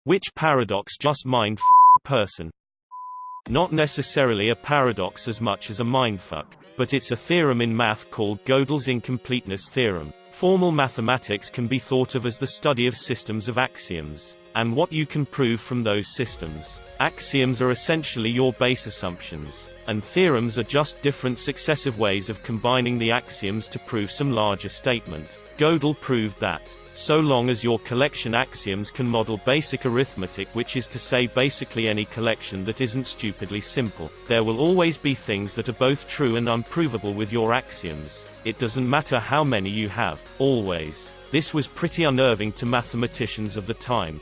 Which paradox just mind a person? Not necessarily a paradox as much as a mindfuck, but it's a theorem in math called Gödel's incompleteness theorem. Formal mathematics can be thought of as the study of systems of axioms, and what you can prove from those systems. Axioms are essentially your base assumptions, and theorems are just different successive ways of combining the axioms to prove some larger statement. Gödel proved that, so long as your collection axioms can model basic arithmetic, which is to say basically any collection that isn't stupidly simple, there will always be things that are both true and unprovable with your axioms. It doesn't matter how many you have, always. This was pretty unnerving to mathematicians of the time.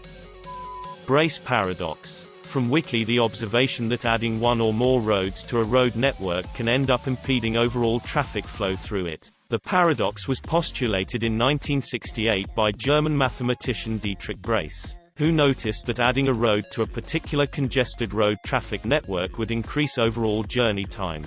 Brace paradox. From Wiki, the observation that adding one or more roads to a road network can end up impeding overall traffic flow through it. The paradox was postulated in 1968 by German mathematician Dietrich Brace, who noticed that adding a road to a particular congested road traffic network would increase overall journey time.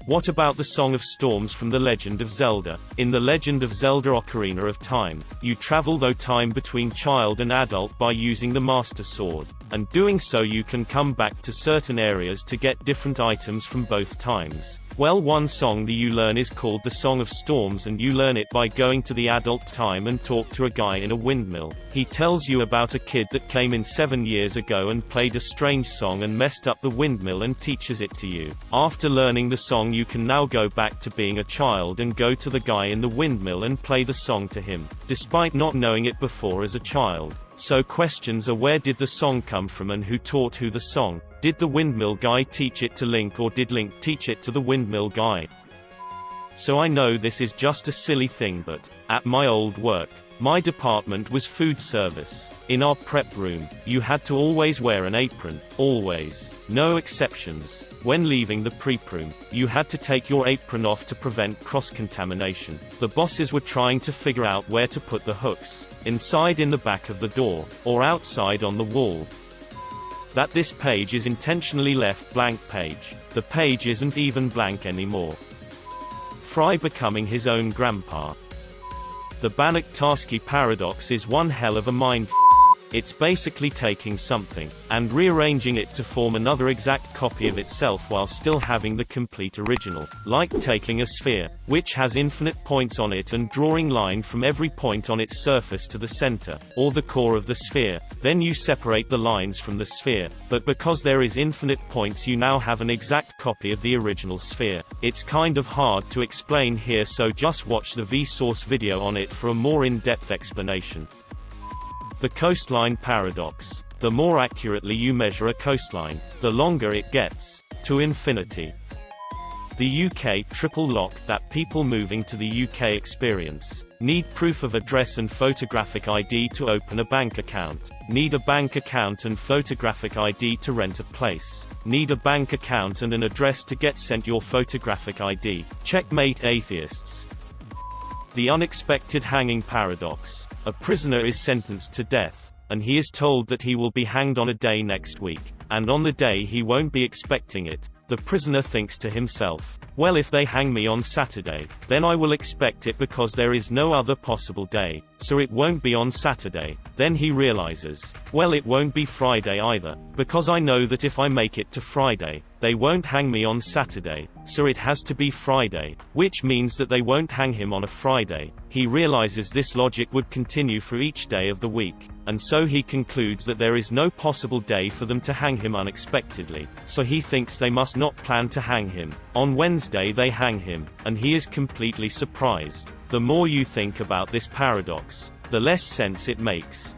What about the Song of Storms from The Legend of Zelda? In The Legend of Zelda Ocarina of Time, you travel through time between child and adult by using the Master Sword, and doing so you can come back to certain areas to get different items from both times. Well, one song that you learn is called the Song of Storms, and you learn it by going to the adult time and talk to a guy in a windmill. He tells you about a kid that came in 7 years ago and played a strange song and messed up the windmill and teaches it to you. After learning the song, you can now go back to being a child and go to the guy in the windmill and play the song to him, despite not knowing it before as a child. So questions are, where did the song come from and who taught who the song? Did the windmill guy teach it to Link, or did Link teach it to the windmill guy? So I know this is just a silly thing, but at my old work, my department was food service. In our prep room, you had to always wear an apron, always. No exceptions. When leaving the prep room, you had to take your apron off to prevent cross-contamination. The bosses were trying to figure out where to put the hooks, inside in the back of the door, or outside on the wall. That this page is intentionally left blank page. The page isn't even blank anymore. Fry becoming his own grandpa. The Bannock Tarski paradox is one hell of a mind f***. It's basically taking something, and rearranging it to form another exact copy of itself while still having the complete original. Like taking a sphere, which has infinite points on it, and drawing line from every point on its surface to the center, or the core of the sphere. Then you separate the lines from the sphere, but because there is infinite points you now have an exact copy of the original sphere. It's kind of hard to explain here, so just watch the Vsauce video on it for a more in-depth explanation. The Coastline Paradox. The more accurately you measure a coastline, the longer it gets. To infinity. The UK triple lock that people moving to the UK experience. Need proof of address and photographic ID to open a bank account. Need a bank account and photographic ID to rent a place. Need a bank account and an address to get sent your photographic ID. Checkmate atheists. The unexpected hanging paradox. A prisoner is sentenced to death, and he is told that he will be hanged on a day next week, and on the day he won't be expecting it. The prisoner thinks to himself, well, if they hang me on Saturday, then I will expect it because there is no other possible day, so it won't be on Saturday. Then he realizes, well, it won't be Friday either, because I know that if I make it to Friday, they won't hang me on Saturday, so it has to be Friday, which means that they won't hang him on a Friday. He realizes this logic would continue for each day of the week, and so he concludes that there is no possible day for them to hang him unexpectedly, so he thinks they must not plan to hang him. On Wednesday they hang him, and he is completely surprised. The more you think about this paradox, the less sense it makes.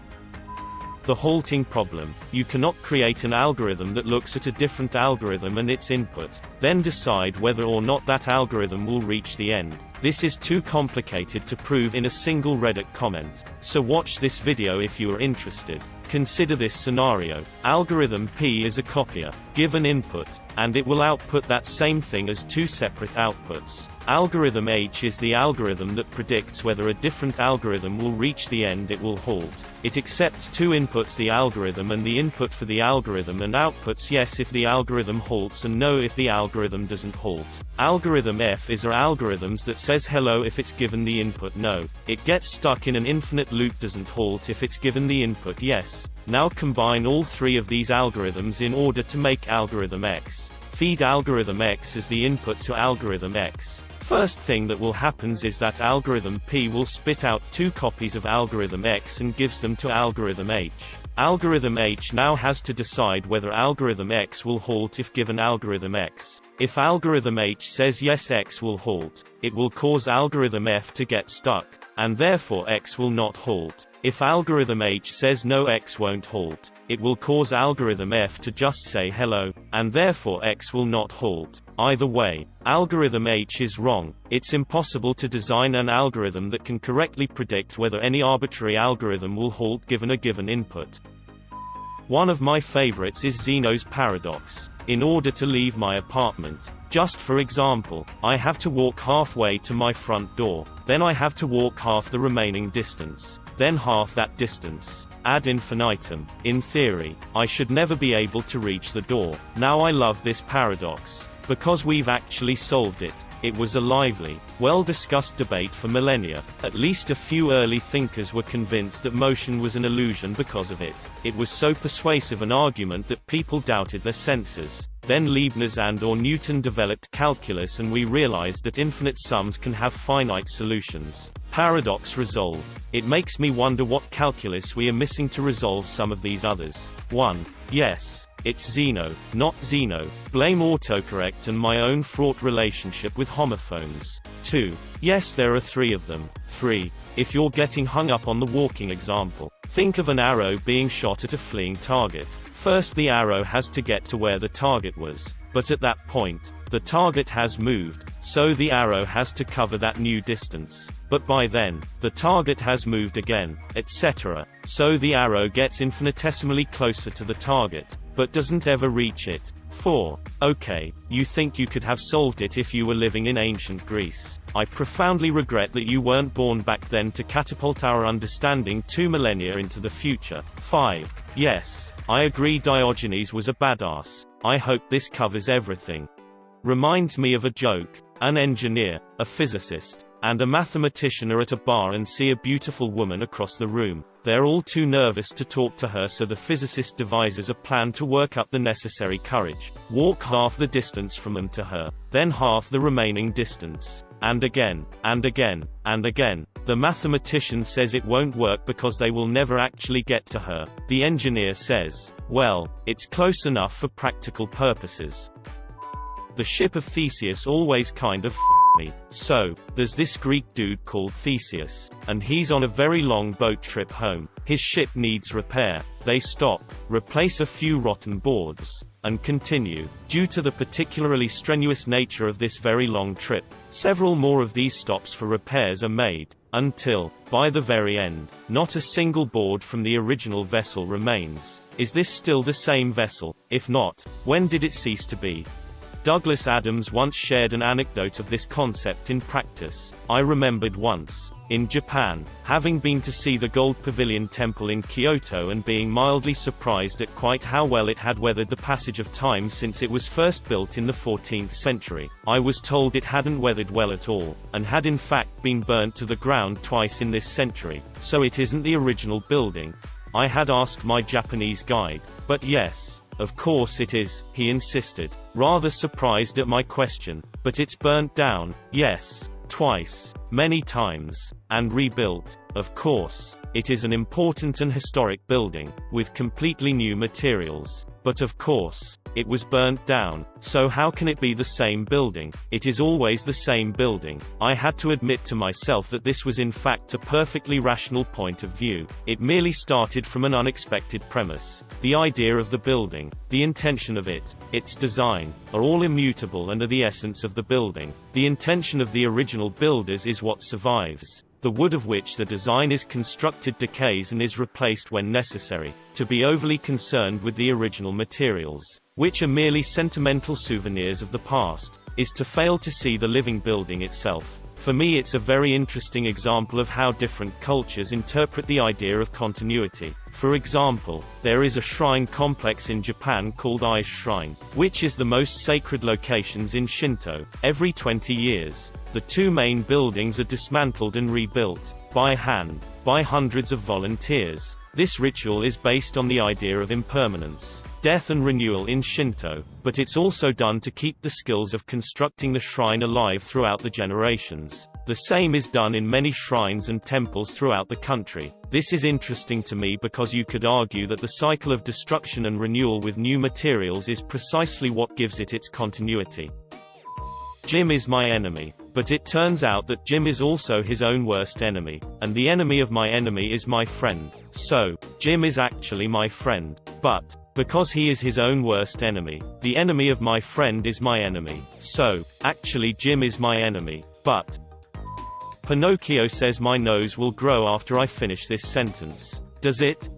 The halting problem. You cannot create an algorithm that looks at a different algorithm and its input, then decide whether or not that algorithm will reach the end. This is too complicated to prove in a single Reddit comment, so watch this video if you are interested. Consider this scenario. Algorithm P is a copier. Give an input, and it will output that same thing as two separate outputs. Algorithm H is the algorithm that predicts whether a different algorithm will reach the end it will halt. It accepts two inputs, the algorithm and the input for the algorithm, and outputs yes if the algorithm halts and no if the algorithm doesn't halt. Algorithm F is algorithms that says hello if it's given the input no. It gets stuck in an infinite loop, doesn't halt if it's given the input yes. Now combine all three of these algorithms in order to make algorithm X. Feed algorithm X as the input to algorithm X. First thing that will happen is that algorithm P will spit out two copies of algorithm X and gives them to algorithm H. Algorithm H now has to decide whether algorithm X will halt if given algorithm X. If algorithm H says yes, X will halt, it will cause algorithm F to get stuck, and therefore X will not halt. If algorithm H says no, X won't halt, it will cause algorithm F to just say hello, and therefore X will not halt. Either way, algorithm H is wrong. It's impossible to design an algorithm that can correctly predict whether any arbitrary algorithm will halt given a given input. One of my favorites is Zenos Paradox. In order to leave my apartment, just for example, I have to walk halfway to my front door, then I have to walk half the remaining distance, then half that distance, ad infinitum. In theory, I should never be able to reach the door. Now I love this paradox, because we've actually solved it. It was a lively, well-discussed debate for millennia. At least a few early thinkers were convinced that motion was an illusion because of it. It was so persuasive an argument that people doubted their senses. Then Leibniz and/or Newton developed calculus, and we realized that infinite sums can have finite solutions. Paradox resolved. It makes me wonder what calculus we are missing to resolve some of these others. 1. Yes. It's Zeno, not Zeno. Blame autocorrect and my own fraught relationship with homophones. 2. Yes, there are 3 of them. 3. If you're getting hung up on the walking example, think of an arrow being shot at a fleeing target. First, the arrow has to get to where the target was, but at that point, the target has moved, so the arrow has to cover that new distance. But by then, the target has moved again, etc. So the arrow gets infinitesimally closer to the target, but doesn't ever reach it. 4. Okay, you think you could have solved it if you were living in ancient Greece. I profoundly regret that you weren't born back then to catapult our understanding 2 millennia into the future. 5. Yes, I agree Diogenes was a badass. I hope this covers everything. Reminds me of a joke. An engineer, a physicist, and a mathematician are at a bar and see a beautiful woman across the room. They're all too nervous to talk to her, so the physicist devises a plan to work up the necessary courage. Walk half the distance from them to her, then half the remaining distance. And again, and again, and again. The mathematician says it won't work because they will never actually get to her. The engineer says, well, it's close enough for practical purposes. The ship of Theseus always kind of f***ed me. So, there's this Greek dude called Theseus, and he's on a very long boat trip home. His ship needs repair. They stop, replace a few rotten boards, and continue. Due to the particularly strenuous nature of this very long trip, several more of these stops for repairs are made, until, by the very end, not a single board from the original vessel remains. Is this still the same vessel? If not, when did it cease to be? Douglas Adams once shared an anecdote of this concept in practice. I remembered once, in Japan, having been to see the Gold Pavilion Temple in Kyoto and being mildly surprised at quite how well it had weathered the passage of time since it was first built in the 14th century. I was told it hadn't weathered well at all, and had in fact been burnt to the ground twice in this century, so it isn't the original building. I had asked my Japanese guide, but yes, of course it is, he insisted, rather surprised at my question. But it's burnt down, yes, twice, many times, and rebuilt. Of course, it is an important and historic building, with completely new materials. But of course, it was burnt down, so how can it be the same building? It is always the same building. I had to admit to myself that this was in fact a perfectly rational point of view. It merely started from an unexpected premise. The idea of the building, the intention of it, its design, are all immutable and are the essence of the building. The intention of the original builders is what survives. The wood of which the design is constructed decays and is replaced when necessary. To be overly concerned with the original materials, which are merely sentimental souvenirs of the past, is to fail to see the living building itself. For me, it's a very interesting example of how different cultures interpret the idea of continuity. For example, there is a shrine complex in Japan called Ai's Shrine, which is the most sacred locations in Shinto. Every 20 years, the two main buildings are dismantled and rebuilt, by hand, by hundreds of volunteers. This ritual is based on the idea of impermanence, death and renewal in Shinto, but it's also done to keep the skills of constructing the shrine alive throughout the generations. The same is done in many shrines and temples throughout the country. This is interesting to me because you could argue that the cycle of destruction and renewal with new materials is precisely what gives it its continuity. Jim is my enemy. But it turns out that Jim is also his own worst enemy, and the enemy of my enemy is my friend. So, Jim is actually my friend. But, because he is his own worst enemy, the enemy of my friend is my enemy. So, actually Jim is my enemy. But, Pinocchio says my nose will grow after I finish this sentence. Does it?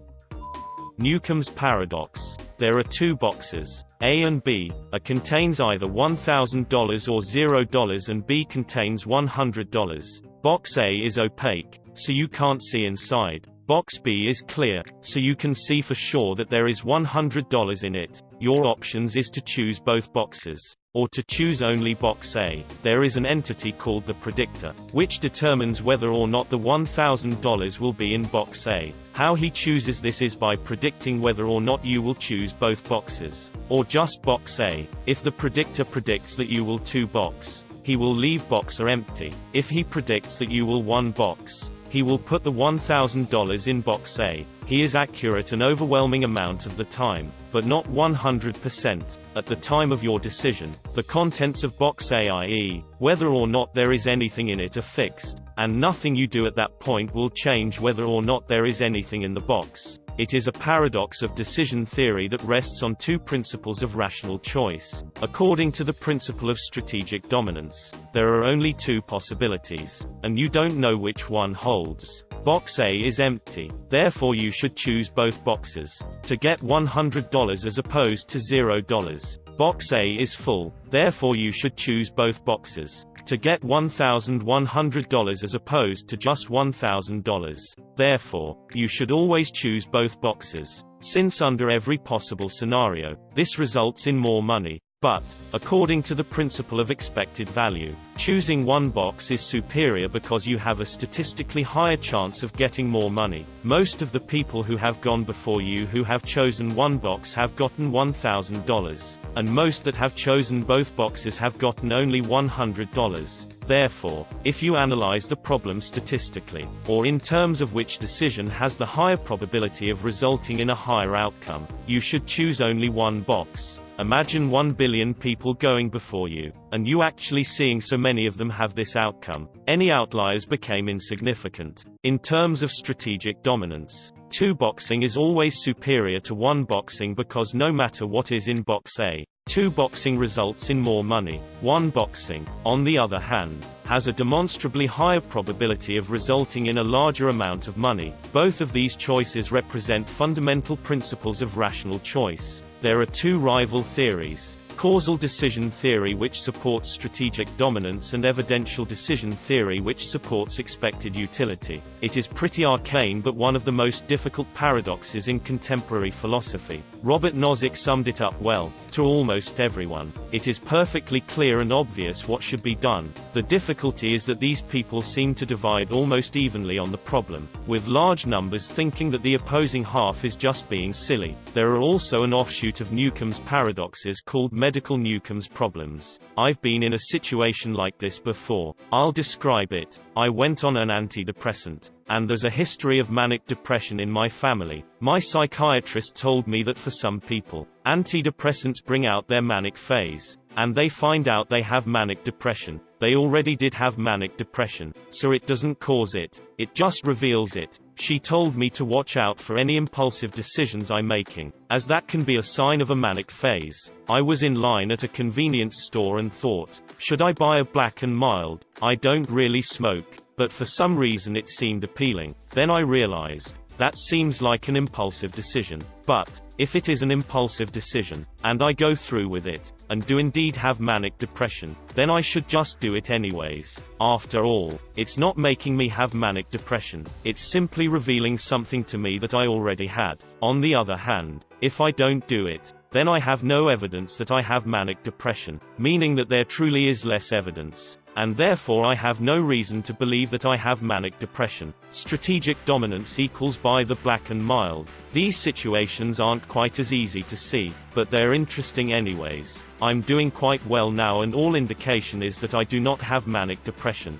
Newcombs Paradox. There are two boxes, A and B. A contains either $1,000 or $0 and B contains $100. Box A is opaque, so you can't see inside. Box B is clear, so you can see for sure that there is $100 in it. Your options is to choose both boxes, or to choose only box A. There is an entity called the predictor, which determines whether or not the $1,000 will be in box A. How he chooses this is by predicting whether or not you will choose both boxes, or just box A. If the predictor predicts that you will 2 box, he will leave box A empty. If he predicts that you will 1 box, he will put the $1,000 in box A. He is accurate an overwhelming amount of the time, but not 100%. At the time of your decision, the contents of box A, i.e., whether or not there is anything in it, are fixed, and nothing you do at that point will change whether or not there is anything in the box. It is a paradox of decision theory that rests on 2 principles of rational choice. According to the principle of strategic dominance, there are only 2 possibilities, and you don't know which one holds. Box A is empty, therefore you should choose both boxes, to get $100 as opposed to $0. Box A is full, therefore you should choose both boxes, to get $1,100 as opposed to just $1,000. Therefore, you should always choose both boxes, since under every possible scenario, this results in more money. But, according to the principle of expected value, choosing one box is superior because you have a statistically higher chance of getting more money. Most of the people who have gone before you who have chosen one box have gotten $1,000, and most that have chosen both boxes have gotten only $100. Therefore, if you analyze the problem statistically, or in terms of which decision has the higher probability of resulting in a higher outcome, you should choose only one box. Imagine 1 billion people going before you, and you actually seeing so many of them have this outcome. Any outliers became insignificant. In terms of strategic dominance, 2 boxing is always superior to 1 boxing because no matter what is in box A, 2 boxing results in more money. 1 boxing, on the other hand, has a demonstrably higher probability of resulting in a larger amount of money. Both of these choices represent fundamental principles of rational choice. There are 2 rival theories: causal decision theory, which supports strategic dominance, and evidential decision theory, which supports expected utility. It is pretty arcane but one of the most difficult paradoxes in contemporary philosophy. Robert Nozick summed it up well: to almost everyone, it is perfectly clear and obvious what should be done. The difficulty is that these people seem to divide almost evenly on the problem, with large numbers thinking that the opposing half is just being silly. There are also an offshoot of Newcombs paradoxes called medical Newcombs problems. I've been in a situation like this before. I'll describe it. I went on an antidepressant, and there's a history of manic depression in my family. My psychiatrist told me that for some people, antidepressants bring out their manic phase, and they find out they have manic depression. They already did have manic depression, so it doesn't cause it, it just reveals it. She told me to watch out for any impulsive decisions I'm making, as that can be a sign of a manic phase. I was in line at a convenience store and thought, should I buy a Black and Mild? I don't really smoke, but for some reason it seemed appealing. Then I realized, That seems like an impulsive decision. But, if it is an impulsive decision, and I go through with it, and do indeed have manic depression, then I should just do it anyways. After all, it's not making me have manic depression, it's simply revealing something to me that I already had. On the other hand, if I don't do it, then I have no evidence that I have manic depression, meaning that there truly is less evidence. And therefore I have no reason to believe that I have manic depression. Strategic dominance equals by the black and mild. These situations aren't quite as easy to see, but they're interesting anyways. I'm doing quite well now and all indication is that I do not have manic depression.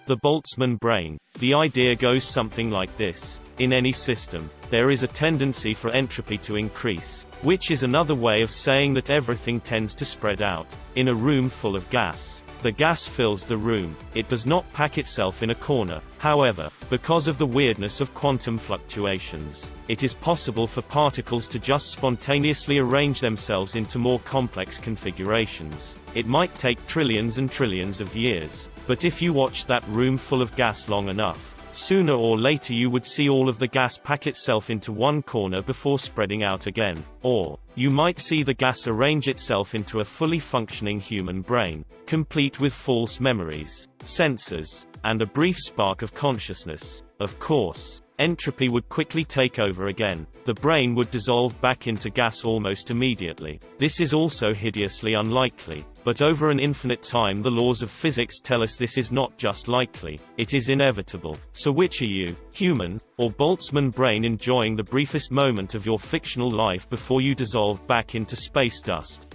The Boltzmann brain. The idea goes something like this. In any system, there is a tendency for entropy to increase, which is another way of saying that everything tends to spread out. In a room full of gas, the gas fills the room. It does not pack itself in a corner. However, because of the weirdness of quantum fluctuations, it is possible for particles to just spontaneously arrange themselves into more complex configurations. It might take trillions and trillions of years, but if you watch that room full of gas long enough, sooner or later you would see all of the gas pack itself into one corner before spreading out again. Or, you might see the gas arrange itself into a fully functioning human brain, complete with false memories, sensors, and a brief spark of consciousness. Of course, entropy would quickly take over again. The brain would dissolve back into gas almost immediately. This is also hideously unlikely. But over an infinite time the laws of physics tell us this is not just likely, it is inevitable. So which are you, human, or Boltzmann brain enjoying the briefest moment of your fictional life before you dissolve back into space dust?